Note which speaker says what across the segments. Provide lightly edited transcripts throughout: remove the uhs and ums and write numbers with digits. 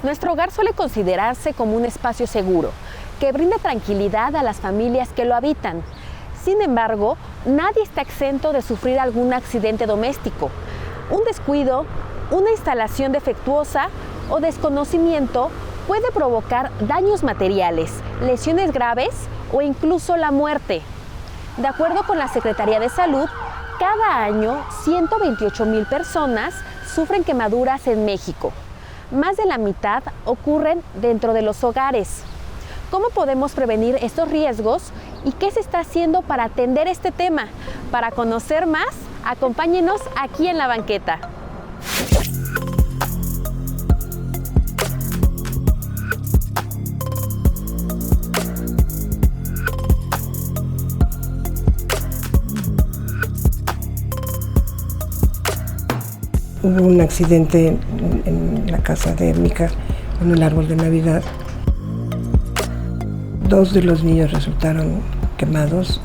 Speaker 1: Nuestro hogar suele considerarse como un espacio seguro, que brinda tranquilidad a las familias que lo habitan. Sin embargo, nadie está exento de sufrir algún accidente doméstico. Un descuido, una instalación defectuosa o desconocimiento puede provocar daños materiales, lesiones graves o incluso la muerte. De acuerdo con la Secretaría de Salud, cada año 128,000 personas sufren quemaduras en México. Más de la mitad ocurren dentro de los hogares. ¿Cómo podemos prevenir estos riesgos y qué se está haciendo para atender este tema? Para conocer más, acompáñenos aquí en La Banqueta.
Speaker 2: Hubo un accidente en la casa de Mica con el árbol de Navidad. 2 de los niños resultaron quemados.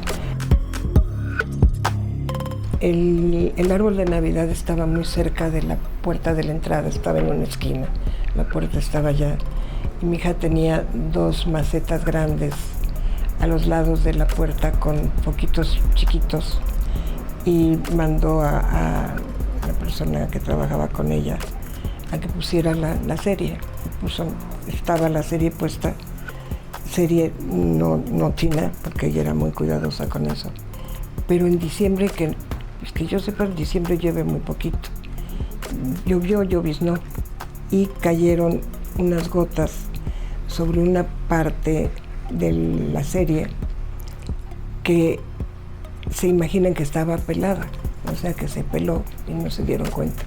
Speaker 2: El árbol de Navidad estaba muy cerca de la puerta de la entrada, estaba en una esquina. La puerta estaba allá y mi hija tenía 2 macetas grandes a los lados de la puerta con foquitos chiquitos y mandó a la persona que trabajaba con ella a que pusiera la serie. Estaba la serie puesta, serie no china, porque ella era muy cuidadosa con eso. Pero en diciembre, que yo sepa, en diciembre llueve muy poquito. Lloviznó y cayeron unas gotas sobre una parte de la serie que se imaginan que estaba pelada. O sea que se peló y no se dieron cuenta.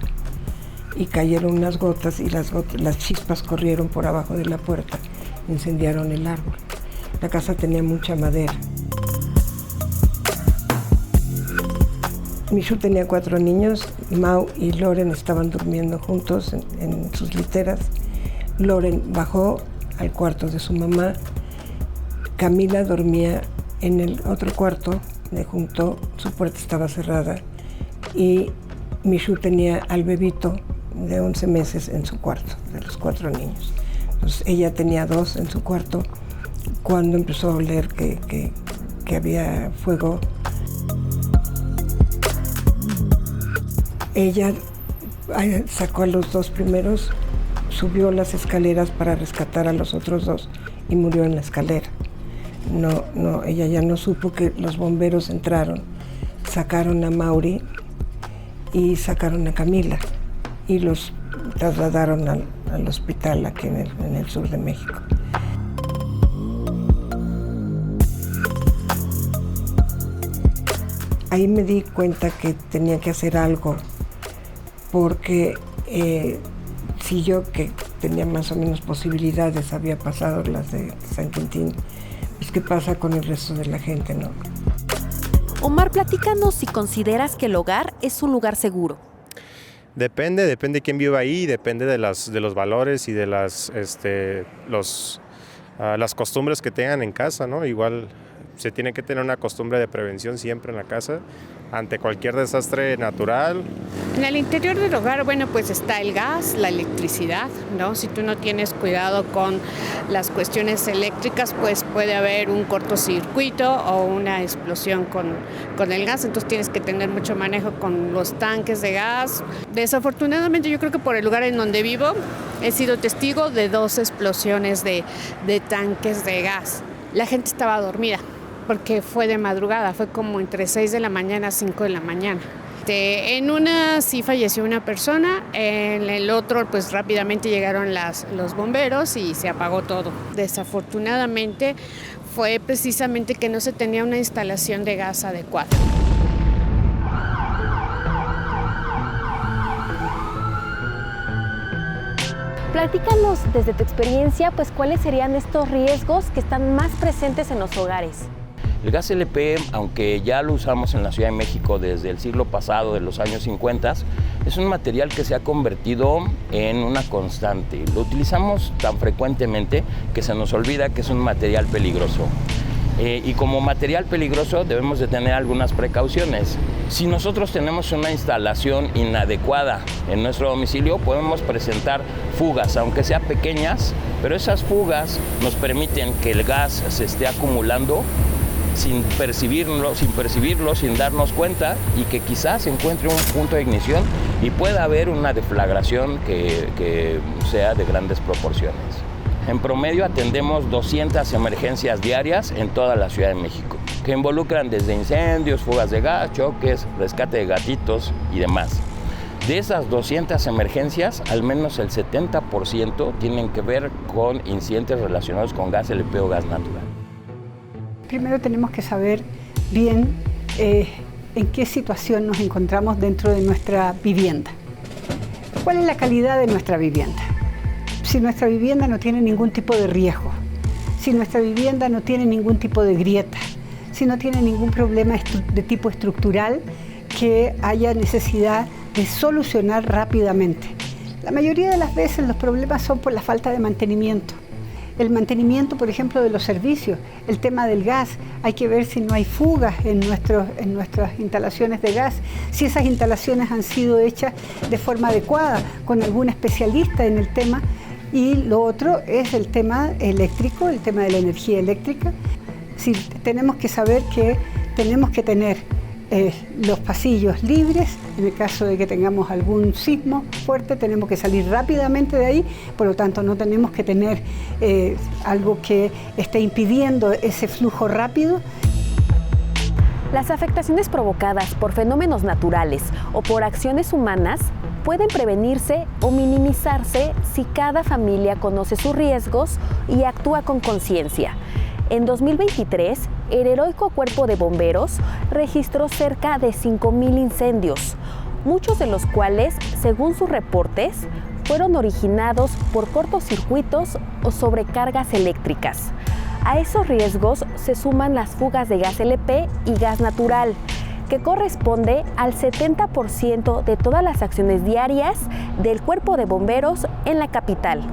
Speaker 2: Y cayeron unas gotas y las chispas corrieron por abajo de la puerta, incendiaron el árbol. La casa tenía mucha madera. Michu tenía 4 niños, Mau y Loren estaban durmiendo juntos en sus literas. Loren bajó al cuarto de su mamá. Camila dormía en el otro cuarto de junto, su puerta estaba cerrada. Y Michu tenía al bebito de 11 meses en su cuarto, de los 4 niños. Entonces ella tenía 2 en su cuarto cuando empezó a oler que había fuego. Ella sacó a los 2 primeros, subió las escaleras para rescatar a los otros 2 y murió en la escalera. Ella ya no supo que los bomberos entraron, sacaron a Mauri y sacaron a Camila y los trasladaron al hospital aquí en el sur de México. Ahí me di cuenta que tenía que hacer algo, porque si yo, que tenía más o menos posibilidades, había pasado las de San Quintín, pues ¿qué pasa con el resto de la gente, no?
Speaker 1: Omar, platícanos si consideras que el hogar es un lugar seguro.
Speaker 3: Depende de quién viva ahí, depende de los valores y de las costumbres que tengan en casa, ¿no? Igual se tiene que tener una costumbre de prevención siempre en la casa ante cualquier desastre natural.
Speaker 4: En el interior del hogar, bueno, pues está el gas, la electricidad, ¿no? Si tú no tienes cuidado con las cuestiones eléctricas, pues puede haber un cortocircuito o una explosión con el gas, entonces tienes que tener mucho manejo con los tanques de gas. Desafortunadamente, yo creo que por el lugar en donde vivo, he sido testigo de 2 explosiones de tanques de gas. La gente estaba dormida, porque fue de madrugada, fue como entre 6 de la mañana a 5 de la mañana. En una sí falleció una persona, en el otro pues rápidamente llegaron los bomberos y se apagó todo. Desafortunadamente fue precisamente que no se tenía una instalación de gas adecuada.
Speaker 1: Platícanos desde tu experiencia, pues cuáles serían estos riesgos que están más presentes en los hogares.
Speaker 5: El gas LP, aunque ya lo usamos en la Ciudad de México desde el siglo pasado, de los años 50, es un material que se ha convertido en una constante. Lo utilizamos tan frecuentemente que se nos olvida que es un material peligroso. Y como material peligroso debemos de tener algunas precauciones. Si nosotros tenemos una instalación inadecuada en nuestro domicilio, podemos presentar fugas, aunque sean pequeñas, pero esas fugas nos permiten que el gas se esté acumulando sin percibirlo, sin darnos cuenta, y que quizás se encuentre un punto de ignición y pueda haber una deflagración que sea de grandes proporciones. En promedio atendemos 200 emergencias diarias en toda la Ciudad de México, que involucran desde incendios, fugas de gas, choques, rescate de gatitos y demás. De esas 200 emergencias, al menos el 70% tienen que ver con incidentes relacionados con gas LP o gas natural.
Speaker 6: Primero tenemos que saber bien en qué situación nos encontramos dentro de nuestra vivienda. ¿Cuál es la calidad de nuestra vivienda? Si nuestra vivienda no tiene ningún tipo de riesgo, si nuestra vivienda no tiene ningún tipo de grieta, si no tiene ningún problema de tipo estructural que haya necesidad de solucionar rápidamente. La mayoría de las veces los problemas son por la falta de mantenimiento. El mantenimiento, por ejemplo, de los servicios, el tema del gas, hay que ver si no hay fugas en nuestras instalaciones de gas, si esas instalaciones han sido hechas de forma adecuada, con algún especialista en el tema. Y lo otro es el tema eléctrico, el tema de la energía eléctrica. Si tenemos que saber que tenemos que tener los pasillos libres, en el caso de que tengamos algún sismo fuerte tenemos que salir rápidamente de ahí, por lo tanto no tenemos que tener algo que esté impidiendo ese flujo rápido.
Speaker 1: Las afectaciones provocadas por fenómenos naturales o por acciones humanas pueden prevenirse o minimizarse si cada familia conoce sus riesgos y actúa con conciencia. En 2023, el heroico Cuerpo de Bomberos registró cerca de 5,000 incendios, muchos de los cuales, según sus reportes, fueron originados por cortocircuitos o sobrecargas eléctricas. A esos riesgos se suman las fugas de gas LP y gas natural, que corresponde al 70% de todas las acciones diarias del Cuerpo de Bomberos en la capital.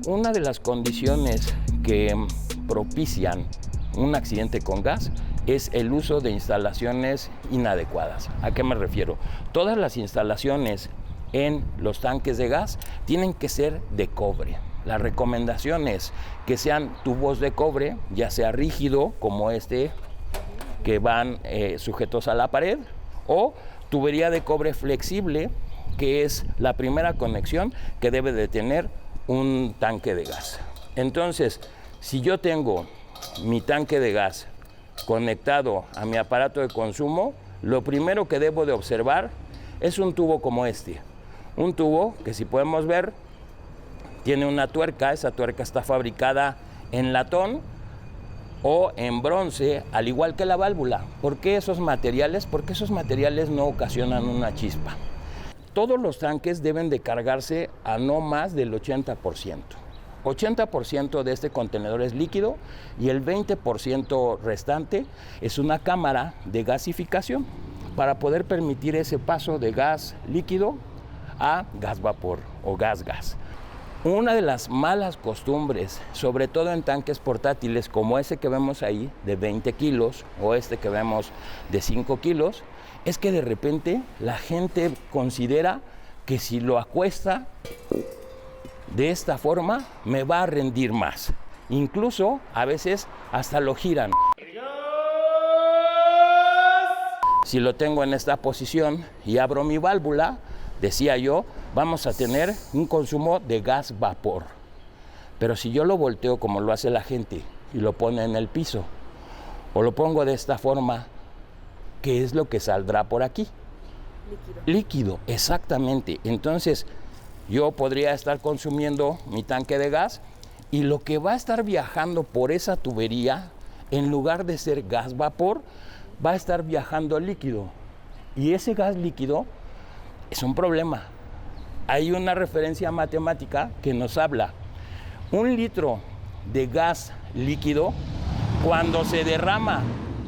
Speaker 5: Una de las condiciones que propician un accidente con gas es el uso de instalaciones inadecuadas. ¿A qué me refiero? Todas las instalaciones en los tanques de gas tienen que ser de cobre. La recomendación es que sean tubos de cobre, ya sea rígido como este, que van sujetos a la pared, o tubería de cobre flexible, que es la primera conexión que debe de tener un tanque de gas. Entonces, si yo tengo mi tanque de gas conectado a mi aparato de consumo, lo primero que debo de observar es un tubo como este. Un tubo que, si podemos ver, tiene una tuerca. Esa tuerca está fabricada en latón o en bronce, al igual que la válvula. ¿Por qué esos materiales? Porque esos materiales no ocasionan una chispa. Todos los tanques deben de cargarse a no más del 80%. 80% de este contenedor es líquido y el 20% restante es una cámara de gasificación para poder permitir ese paso de gas líquido a gas vapor o gas-gas. Una de las malas costumbres, sobre todo en tanques portátiles como ese que vemos ahí de 20 kilos o este que vemos de 5 kilos, es que de repente la gente considera que si lo acuesta de esta forma me va a rendir más. Incluso a veces hasta lo giran. Si lo tengo en esta posición y abro mi válvula, decía yo, vamos a tener un consumo de gas vapor. Pero si yo lo volteo como lo hace la gente y lo pone en el piso, o lo pongo de esta forma, ¿qué es lo que saldrá por aquí? Líquido, exactamente. Entonces, yo podría estar consumiendo mi tanque de gas y lo que va a estar viajando por esa tubería, en lugar de ser gas vapor, va a estar viajando líquido. Y ese gas líquido es un problema. Hay una referencia matemática que nos habla. 1 litro de gas líquido, cuando se derrama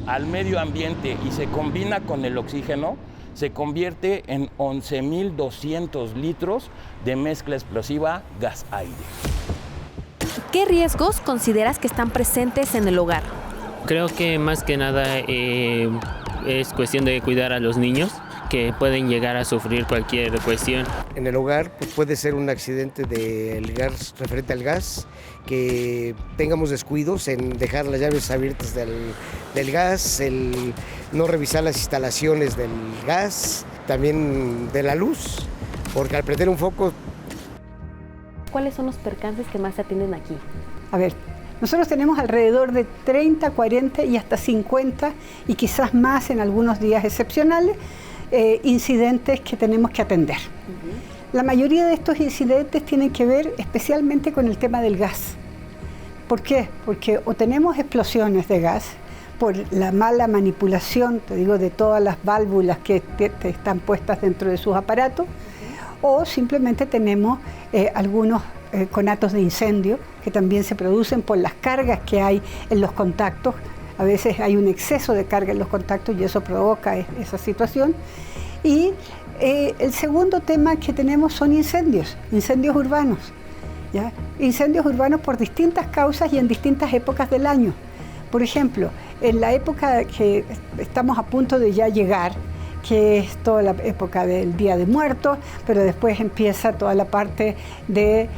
Speaker 5: al medio ambiente y se combina con el oxígeno, se convierte en 11,200 litros de mezcla explosiva gas-aire.
Speaker 1: ¿Qué riesgos consideras que están presentes en el hogar?
Speaker 7: Creo que más que nada es cuestión de cuidar a los niños, que pueden llegar a sufrir cualquier cuestión.
Speaker 8: En el hogar pues, puede ser un accidente del gas, referente al gas, que tengamos descuidos en dejar las llaves abiertas del gas, el no revisar las instalaciones del gas, también de la luz, porque al prender un foco...
Speaker 1: ¿Cuáles son los percances que más se atienden aquí?
Speaker 6: A ver, nosotros tenemos alrededor de 30, 40 y hasta 50 y quizás más en algunos días excepcionales, incidentes que tenemos que atender. La mayoría de estos incidentes tienen que ver especialmente con el tema del gas. ¿Por qué? Porque o tenemos explosiones de gas por la mala manipulación, te digo, de todas las válvulas que están puestas dentro de sus aparatos, o simplemente tenemos algunos conatos de incendio que también se producen por las cargas que hay en los contactos. A veces hay un exceso de carga en los contactos y eso provoca esa situación. Y el segundo tema que tenemos son incendios urbanos. ¿Ya? Incendios urbanos por distintas causas y en distintas épocas del año. Por ejemplo, en la época que estamos a punto de ya llegar, que es toda la época del Día de Muertos, pero después empieza toda la parte de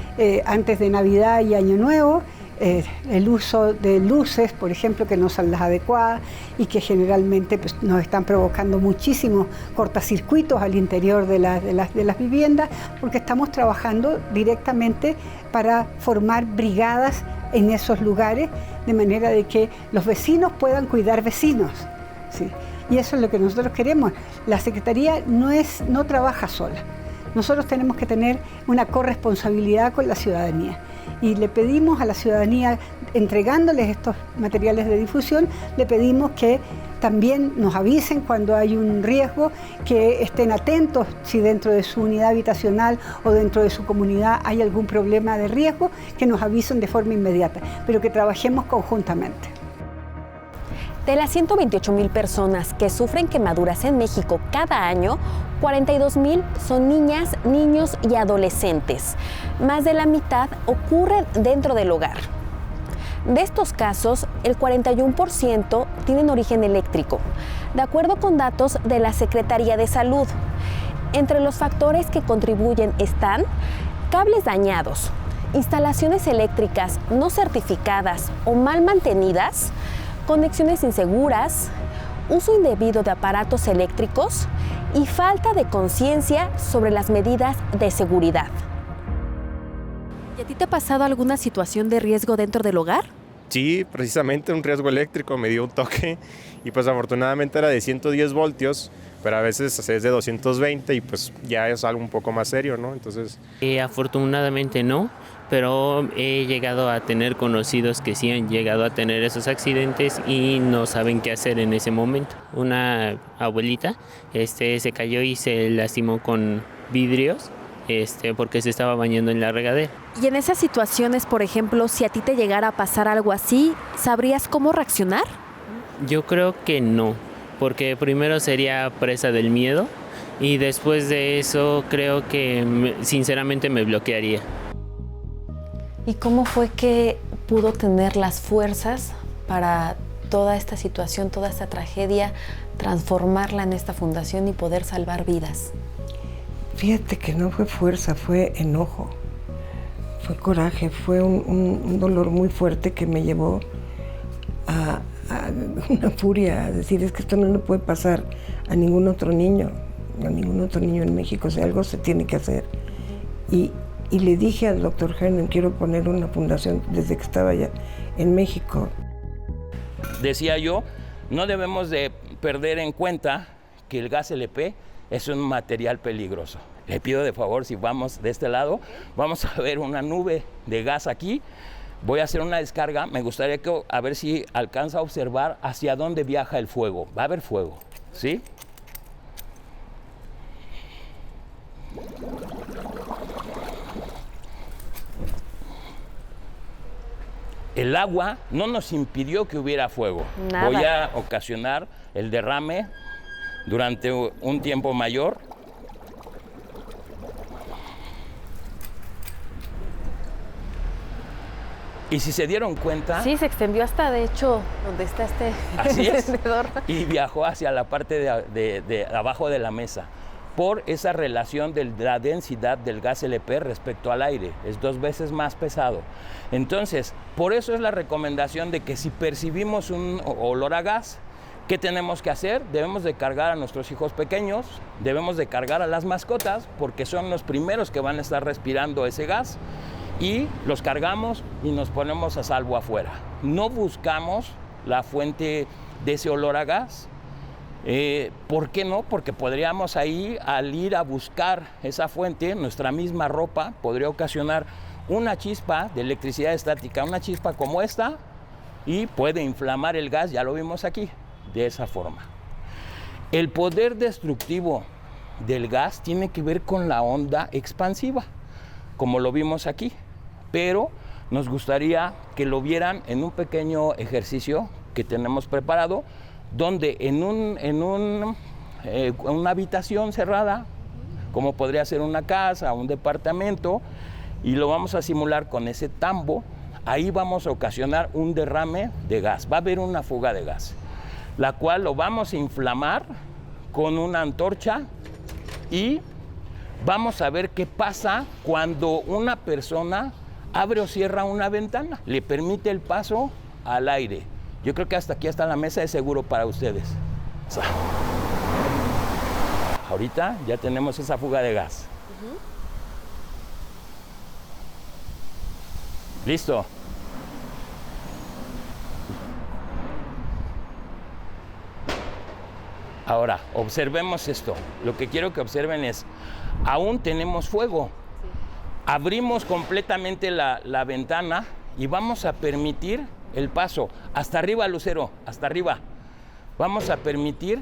Speaker 6: antes de Navidad y Año Nuevo, el uso de luces, por ejemplo, que no son las adecuadas y que generalmente pues, nos están provocando muchísimos cortacircuitos al interior de las viviendas, porque estamos trabajando directamente para formar brigadas en esos lugares, de manera de que los vecinos puedan cuidar vecinos, ¿sí? Y eso es lo que nosotros queremos. La Secretaría no trabaja sola. Nosotros tenemos que tener una corresponsabilidad con la ciudadanía. Y le pedimos a la ciudadanía, entregándoles estos materiales de difusión, le pedimos que también nos avisen cuando hay un riesgo, que estén atentos si dentro de su unidad habitacional o dentro de su comunidad hay algún problema de riesgo, que nos avisen de forma inmediata, pero que trabajemos conjuntamente.
Speaker 1: De las 128,000 personas que sufren quemaduras en México cada año, 42,000 son niñas, niños y adolescentes. Más de la mitad ocurren dentro del hogar. De estos casos, el 41% tienen origen eléctrico, de acuerdo con datos de la Secretaría de Salud. Entre los factores que contribuyen están cables dañados, instalaciones eléctricas no certificadas o mal mantenidas, conexiones inseguras, uso indebido de aparatos eléctricos y falta de conciencia sobre las medidas de seguridad. ¿Y a ti te ha pasado alguna situación de riesgo dentro del hogar?
Speaker 3: Sí, precisamente un riesgo eléctrico, me dio un toque y pues afortunadamente era de 110 voltios, pero a veces es de 220 y pues ya es algo un poco más serio, ¿no? Entonces...
Speaker 7: Afortunadamente no, pero he llegado a tener conocidos que sí han llegado a tener esos accidentes y no saben qué hacer en ese momento. Una abuelita se cayó y se lastimó con vidrios porque se estaba bañando en la regadera.
Speaker 1: Y en esas situaciones, por ejemplo, si a ti te llegara a pasar algo así, ¿sabrías cómo reaccionar?
Speaker 7: Yo creo que no, porque primero sería presa del miedo y después de eso creo que sinceramente me bloquearía.
Speaker 1: ¿Y cómo fue que pudo tener las fuerzas para toda esta situación, toda esta tragedia, transformarla en esta fundación y poder salvar vidas?
Speaker 2: Fíjate que no fue fuerza, fue enojo, fue coraje, fue un dolor muy fuerte que me llevó a una furia, a decir, es que esto no le puede pasar a ningún otro niño en México, o sea, algo se tiene que hacer. Y le dije al doctor Hernan, quiero poner una fundación desde que estaba allá en México.
Speaker 5: Decía yo, no debemos de perder en cuenta que el gas LP es un material peligroso. Le pido de favor, si vamos de este lado, vamos a ver una nube de gas aquí. Voy a hacer una descarga. Me gustaría a ver si alcanza a observar hacia dónde viaja el fuego. Va a haber fuego, ¿sí? El agua no nos impidió que hubiera fuego.
Speaker 1: Nada.
Speaker 5: Voy a ocasionar el derrame durante un tiempo mayor. Y si se dieron cuenta...
Speaker 1: Sí, se extendió hasta, de hecho, donde está este
Speaker 5: así
Speaker 1: encendedor.
Speaker 5: Y viajó hacia la parte de abajo de la mesa por esa relación de la densidad del gas LP respecto al aire. Es 2 veces más pesado. Entonces, por eso es la recomendación de que si percibimos un olor a gas, ¿qué tenemos que hacer? Debemos de cargar a nuestros hijos pequeños, debemos de cargar a las mascotas, porque son los primeros que van a estar respirando ese gas, y los cargamos y nos ponemos a salvo afuera. No buscamos la fuente de ese olor a gas. ¿Por qué no? Porque podríamos ahí, al ir a buscar esa fuente, nuestra misma ropa podría ocasionar una chispa de electricidad estática, una chispa como esta, y puede inflamar el gas, ya lo vimos aquí, de esa forma. El poder destructivo del gas tiene que ver con la onda expansiva, como lo vimos aquí. Pero nos gustaría que lo vieran en un pequeño ejercicio que tenemos preparado, donde en una habitación cerrada, como podría ser una casa, un departamento, y lo vamos a simular con ese tambo, ahí vamos a ocasionar un derrame de gas. Va a haber una fuga de gas, la cual lo vamos a inflamar con una antorcha y vamos a ver qué pasa cuando una persona abre o cierra una ventana, le permite el paso al aire. Yo creo que hasta aquí, hasta la mesa, es seguro para ustedes. Ahorita ya tenemos esa fuga de gas. ¿Listo? Ahora, observemos esto. Lo que quiero que observen es, aún tenemos fuego. Abrimos completamente la ventana y vamos a permitir el paso. Hasta arriba, Lucero, hasta arriba. Vamos a permitir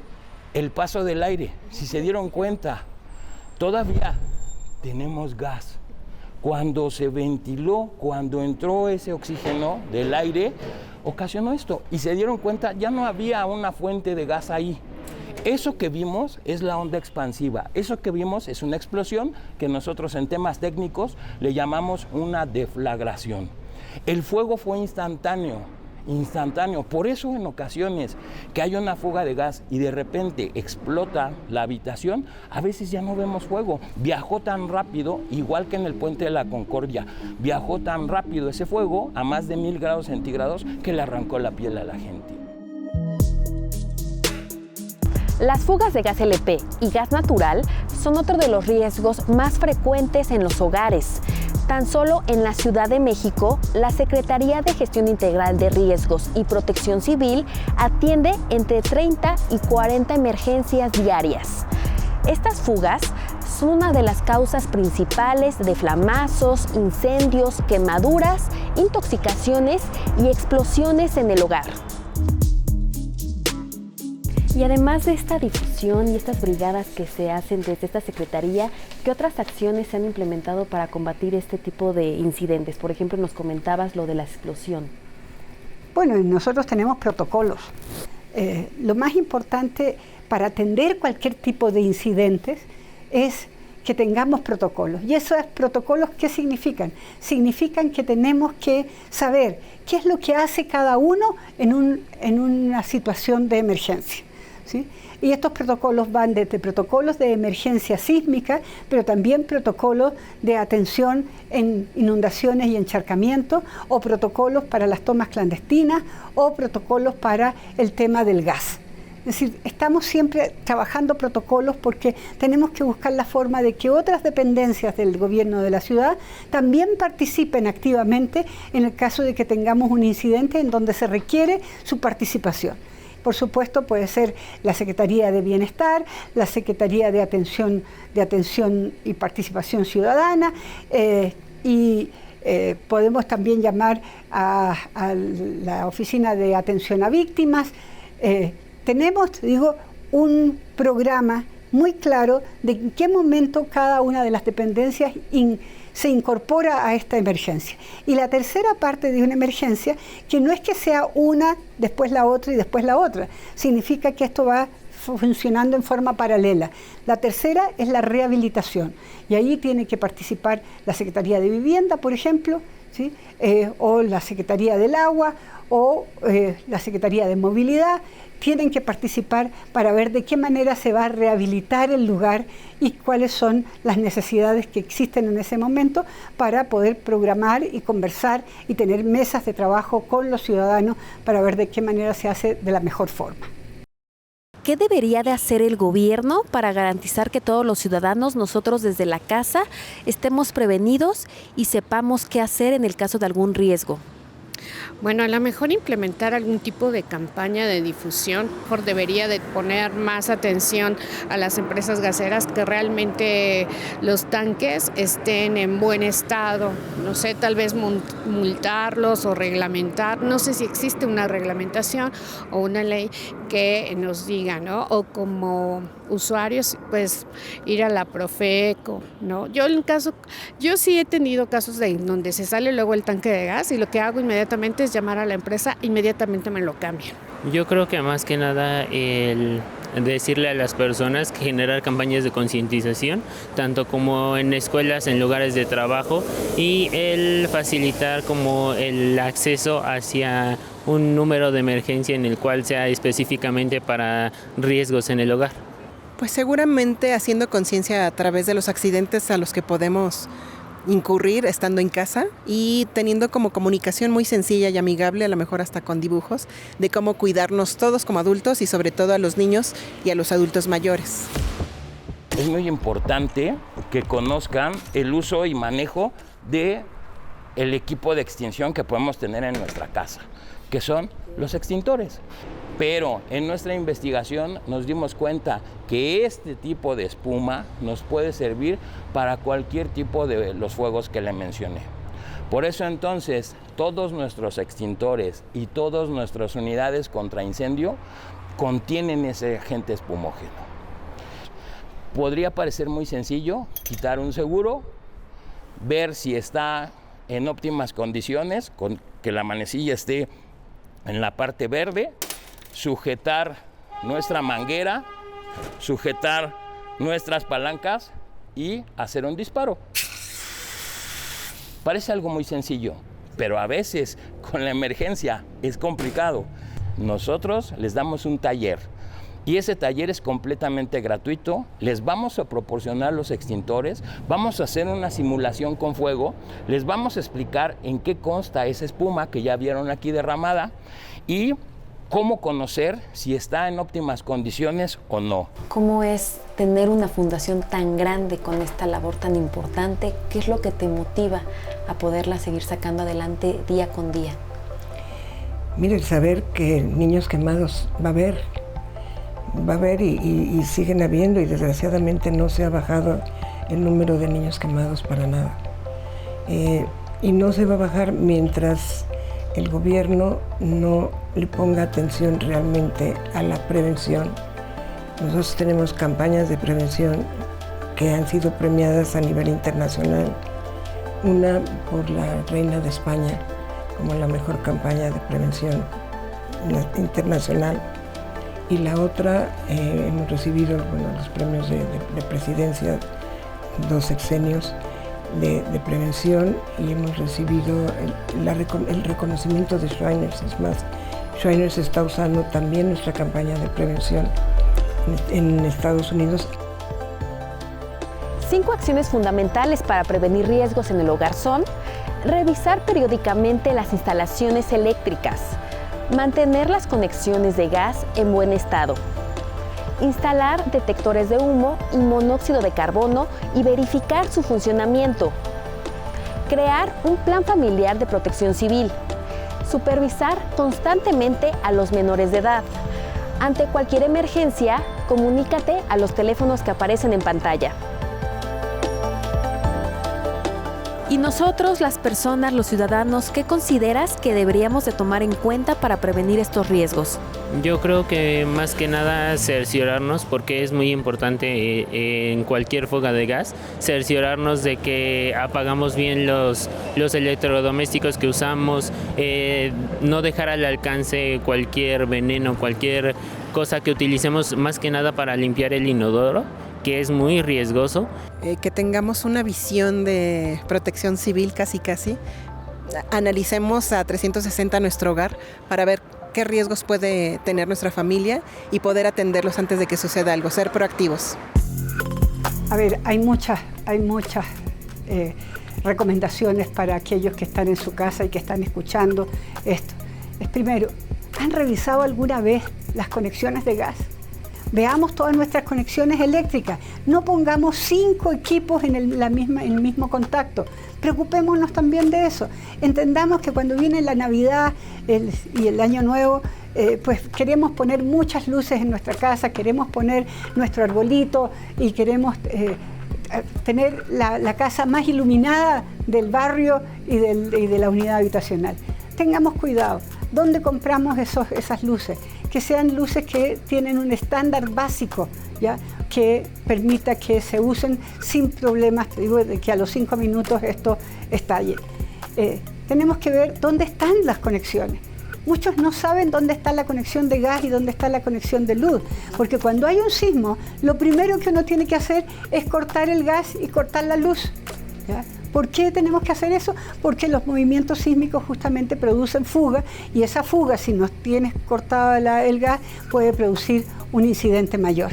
Speaker 5: el paso del aire. Si se dieron cuenta, todavía tenemos gas. Cuando se ventiló, cuando entró ese oxígeno del aire, ocasionó esto. Y se dieron cuenta, ya no había una fuente de gas ahí. Eso que vimos es la onda expansiva. Eso que vimos es una explosión que nosotros en temas técnicos le llamamos una deflagración. El fuego fue instantáneo. Por eso en ocasiones que hay una fuga de gas y de repente explota la habitación, a veces ya no vemos fuego. Viajó tan rápido, igual que en el Puente de la Concordia, viajó tan rápido ese fuego a más de 1000 grados centígrados que le arrancó la piel a la gente.
Speaker 1: Las fugas de gas LP y gas natural son otro de los riesgos más frecuentes en los hogares. Tan solo en la Ciudad de México, la Secretaría de Gestión Integral de Riesgos y Protección Civil atiende entre 30 y 40 emergencias diarias. Estas fugas son una de las causas principales de flamazos, incendios, quemaduras, intoxicaciones y explosiones en el hogar. Y además de esta difusión y estas brigadas que se hacen desde esta Secretaría, ¿qué otras acciones se han implementado para combatir este tipo de incidentes? Por ejemplo, nos comentabas lo de la explosión.
Speaker 6: Bueno, nosotros tenemos protocolos. Lo más importante para atender cualquier tipo de incidentes es que tengamos protocolos. ¿Y esos protocolos qué significan? Significan que tenemos que saber qué es lo que hace cada uno en una situación de emergencia. ¿Sí? Y estos protocolos van desde protocolos de emergencia sísmica, pero también protocolos de atención en inundaciones y encharcamiento, o protocolos para las tomas clandestinas, o protocolos para el tema del gas. Es decir, estamos siempre trabajando protocolos porque tenemos que buscar la forma de que otras dependencias del gobierno de la ciudad también participen activamente en el caso de que tengamos un incidente en donde se requiere su participación. Por supuesto, puede ser la Secretaría de Bienestar, la Secretaría de Atención y Participación Ciudadana, podemos también llamar a la Oficina de Atención a Víctimas. Tenemos, un programa muy claro de en qué momento cada una de las dependencias se incorpora a esta emergencia. Y la tercera parte de una emergencia, que no es que sea una, después la otra y después la otra, significa que esto va funcionando en forma paralela. La tercera es la rehabilitación, y ahí tiene que participar la Secretaría de Vivienda, por ejemplo, ¿sí? O la Secretaría del Agua o la Secretaría de Movilidad tienen que participar para ver de qué manera se va a rehabilitar el lugar y cuáles son las necesidades que existen en ese momento para poder programar y conversar y tener mesas de trabajo con los ciudadanos para ver de qué manera se hace de la mejor forma.
Speaker 1: ¿Qué debería de hacer el gobierno para garantizar que todos los ciudadanos, nosotros desde la casa, estemos prevenidos y sepamos qué hacer en el caso de algún riesgo?
Speaker 4: Bueno, a lo mejor implementar algún tipo de campaña de difusión, mejor debería de poner más atención a las empresas gaseras, que realmente los tanques estén en buen estado, no sé, tal vez multarlos o reglamentar, no sé si existe una reglamentación o una ley que nos diga, ¿no? O como usuarios, pues ir a la Profeco, ¿no? Yo sí he tenido casos donde se sale luego el tanque de gas y lo que hago inmediatamente es llamar a la empresa, inmediatamente me lo cambian.
Speaker 7: Yo creo que más que nada el decirle a las personas, que generar campañas de concientización, tanto como en escuelas, en lugares de trabajo, y el facilitar como el acceso hacia un número de emergencia en el cual sea específicamente para riesgos en el hogar.
Speaker 9: Pues seguramente haciendo conciencia a través de los accidentes a los que podemos incurrir estando en casa y teniendo como comunicación muy sencilla y amigable, a lo mejor hasta con dibujos, de cómo cuidarnos todos como adultos y sobre todo a los niños y a los adultos mayores.
Speaker 5: Es muy importante que conozcan el uso y manejo de el equipo de extinción que podemos tener en nuestra casa, que son los extintores. Pero en nuestra investigación nos dimos cuenta que este tipo de espuma nos puede servir para cualquier tipo de los fuegos que le mencioné. Por eso entonces todos nuestros extintores y todas nuestras unidades contra incendio contienen ese agente espumógeno. Podría parecer muy sencillo quitar un seguro, ver si está en óptimas condiciones, con que la manecilla esté en la parte verde, sujetar nuestra manguera, sujetar nuestras palancas y hacer un disparo. Parece algo muy sencillo, pero a veces con la emergencia es complicado. Nosotros les damos un taller y ese taller es completamente gratuito. Les vamos a proporcionar los extintores, vamos a hacer una simulación con fuego, les vamos a explicar en qué consta esa espuma que ya vieron aquí derramada y cómo conocer si está en óptimas condiciones o no.
Speaker 1: ¿Cómo es tener una fundación tan grande con esta labor tan importante? ¿Qué es lo que te motiva a poderla seguir sacando adelante día con día?
Speaker 2: Mira, el saber que niños quemados va a haber y siguen habiendo, y desgraciadamente no se ha bajado el número de niños quemados para nada. Y no se va a bajar mientras el gobierno no le ponga atención realmente a la prevención. Nosotros tenemos campañas de prevención que han sido premiadas a nivel internacional. Una por la Reina de España como la mejor campaña de prevención internacional. Y la otra, hemos recibido los premios de presidencia, 2 sexenios de prevención, y hemos recibido el reconocimiento de Shriners. Es más, Shriners está usando también nuestra campaña de prevención en Estados Unidos.
Speaker 1: 5 acciones fundamentales para prevenir riesgos en el hogar son: revisar periódicamente las instalaciones eléctricas, mantener las conexiones de gas en buen estado, instalar detectores de humo y monóxido de carbono y verificar su funcionamiento, crear un plan familiar de protección civil, supervisar constantemente a los menores de edad. Ante cualquier emergencia, comunícate a los teléfonos que aparecen en pantalla. Y nosotros, las personas, los ciudadanos, ¿qué consideras que deberíamos de tomar en cuenta para prevenir estos riesgos?
Speaker 7: Yo creo que más que nada cerciorarnos, porque es muy importante en cualquier fuga de gas, cerciorarnos de que apagamos bien los electrodomésticos que usamos, no dejar al alcance cualquier veneno, cualquier cosa que utilicemos más que nada para limpiar el inodoro, que es muy riesgoso.
Speaker 9: Que tengamos una visión de protección civil casi, analicemos a 360 nuestro hogar para ver qué riesgos puede tener nuestra familia y poder atenderlos antes de que suceda algo, ser proactivos.
Speaker 6: A ver, hay muchas recomendaciones para aquellos que están en su casa y que están escuchando esto. Primero, ¿han revisado alguna vez las conexiones de gas? Veamos todas nuestras conexiones eléctricas. No pongamos 5 equipos en el mismo contacto. Preocupémonos también de eso. Entendamos que cuando viene la Navidad y el Año Nuevo, pues queremos poner muchas luces en nuestra casa, queremos poner nuestro arbolito y queremos tener la casa más iluminada del barrio y de la unidad habitacional. Tengamos cuidado. ¿Dónde compramos esas luces? Que sean luces que tienen un estándar básico, ¿ya? Que permita que se usen sin problemas, digo, de que a los 5 minutos esto estalle. Tenemos que ver dónde están las conexiones. Muchos no saben dónde está la conexión de gas y dónde está la conexión de luz, porque cuando hay un sismo, lo primero que uno tiene que hacer es cortar el gas y cortar la luz, ¿ya? ¿Por qué tenemos que hacer eso? Porque los movimientos sísmicos justamente producen fuga y esa fuga, si no tienes cortado el gas, puede producir un incidente mayor.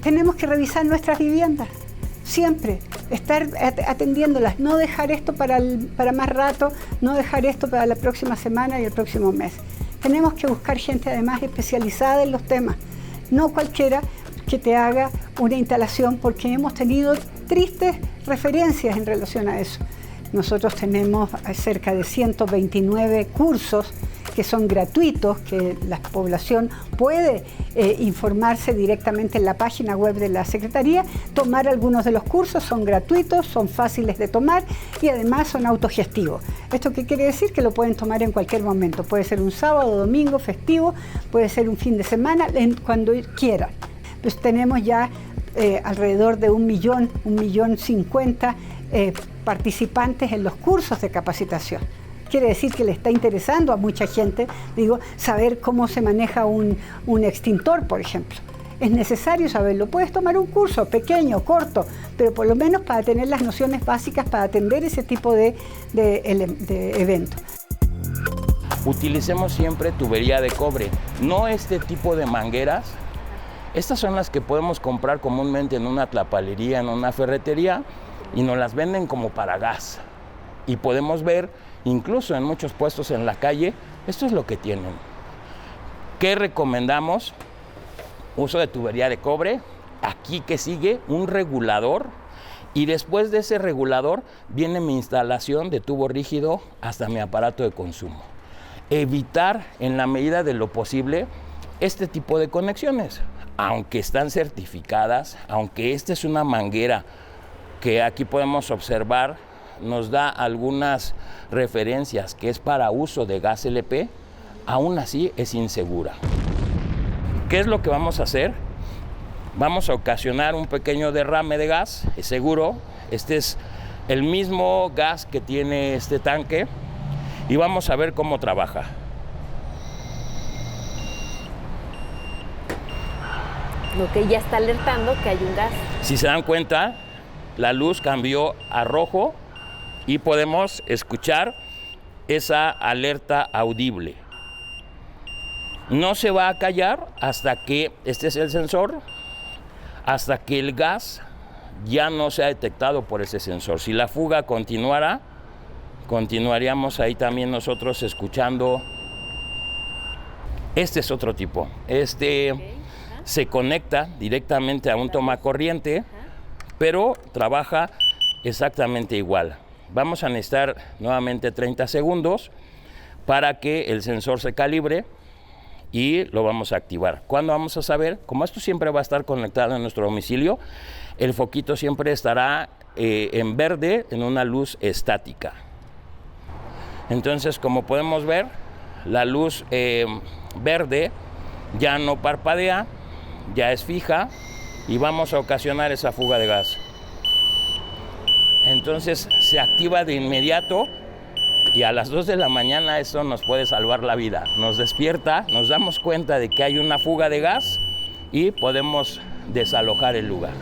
Speaker 6: Tenemos que revisar nuestras viviendas, siempre, estar atendiéndolas, no dejar esto para más rato, no dejar esto para la próxima semana y el próximo mes. Tenemos que buscar gente además especializada en los temas, no cualquiera que te haga una instalación, porque hemos tenido tristes referencias en relación a eso. Nosotros tenemos cerca de 129 cursos que son gratuitos, que la población puede informarse directamente en la página web de la Secretaría, tomar algunos de los cursos, son gratuitos, son fáciles de tomar y además son autogestivos. ¿Esto qué quiere decir? Que lo pueden tomar en cualquier momento, puede ser un sábado, domingo, festivo, puede ser un fin de semana, cuando quieran. Pues tenemos ya alrededor de 1.050.000 participantes en los cursos de capacitación. Quiere decir que le está interesando a mucha gente, saber cómo se maneja un extintor, por ejemplo. Es necesario saberlo. Puedes tomar un curso pequeño, corto, pero por lo menos para tener las nociones básicas para atender ese tipo de eventos.
Speaker 5: Utilicemos siempre tubería de cobre, no este tipo de mangueras. Estas son las que podemos comprar comúnmente en una tlapalería, en una ferretería, y nos las venden como para gas. Y podemos ver, incluso en muchos puestos en la calle, esto es lo que tienen. ¿Qué recomendamos? Uso de tubería de cobre. Aquí que sigue un regulador. Y después de ese regulador viene mi instalación de tubo rígido hasta mi aparato de consumo. Evitar, en la medida de lo posible, este tipo de conexiones. Aunque están certificadas, aunque esta es una manguera que aquí podemos observar, nos da algunas referencias que es para uso de gas LP, aún así es insegura. ¿Qué es lo que vamos a hacer? Vamos a ocasionar un pequeño derrame de gas, es seguro. Este es el mismo gas que tiene este tanque y vamos a ver cómo trabaja.
Speaker 1: Ok, ya está alertando que hay un gas.
Speaker 5: Si se dan cuenta, la luz cambió a rojo y podemos escuchar esa alerta audible. No se va a callar hasta que, este es el sensor, hasta que el gas ya no sea detectado por ese sensor. Si la fuga continuara, continuaríamos ahí también nosotros escuchando. Este es otro tipo. Se conecta directamente a un tomacorriente, pero trabaja exactamente igual. Vamos a necesitar nuevamente 30 segundos para que el sensor se calibre y lo vamos a activar. ¿Cuándo vamos a saber? Como esto siempre va a estar conectado en nuestro domicilio, el foquito siempre estará en verde, en una luz estática. Entonces, como podemos ver, la luz verde ya no parpadea, ya es fija y vamos a ocasionar esa fuga de gas. Entonces se activa de inmediato y a las 2 de la mañana eso nos puede salvar la vida. Nos despierta, nos damos cuenta de que hay una fuga de gas y podemos desalojar el lugar.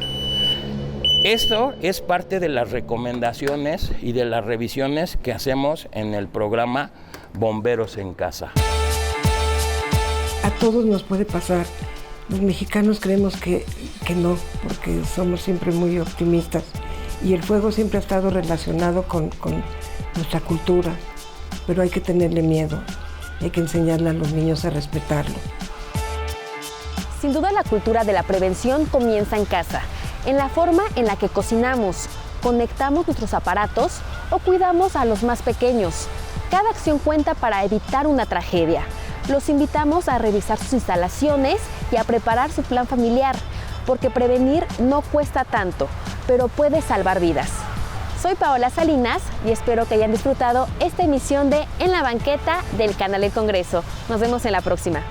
Speaker 5: Esto es parte de las recomendaciones y de las revisiones que hacemos en el programa Bomberos en Casa.
Speaker 2: A todos nos puede pasar. Los mexicanos creemos que no, porque somos siempre muy optimistas. Y el fuego siempre ha estado relacionado con nuestra cultura, pero hay que tenerle miedo, hay que enseñarle a los niños a respetarlo.
Speaker 1: Sin duda la cultura de la prevención comienza en casa, en la forma en la que cocinamos, conectamos nuestros aparatos o cuidamos a los más pequeños. Cada acción cuenta para evitar una tragedia. Los invitamos a revisar sus instalaciones y a preparar su plan familiar, porque prevenir no cuesta tanto, pero puede salvar vidas. Soy Paola Salinas y espero que hayan disfrutado esta emisión de En la Banqueta del Canal del Congreso. Nos vemos en la próxima.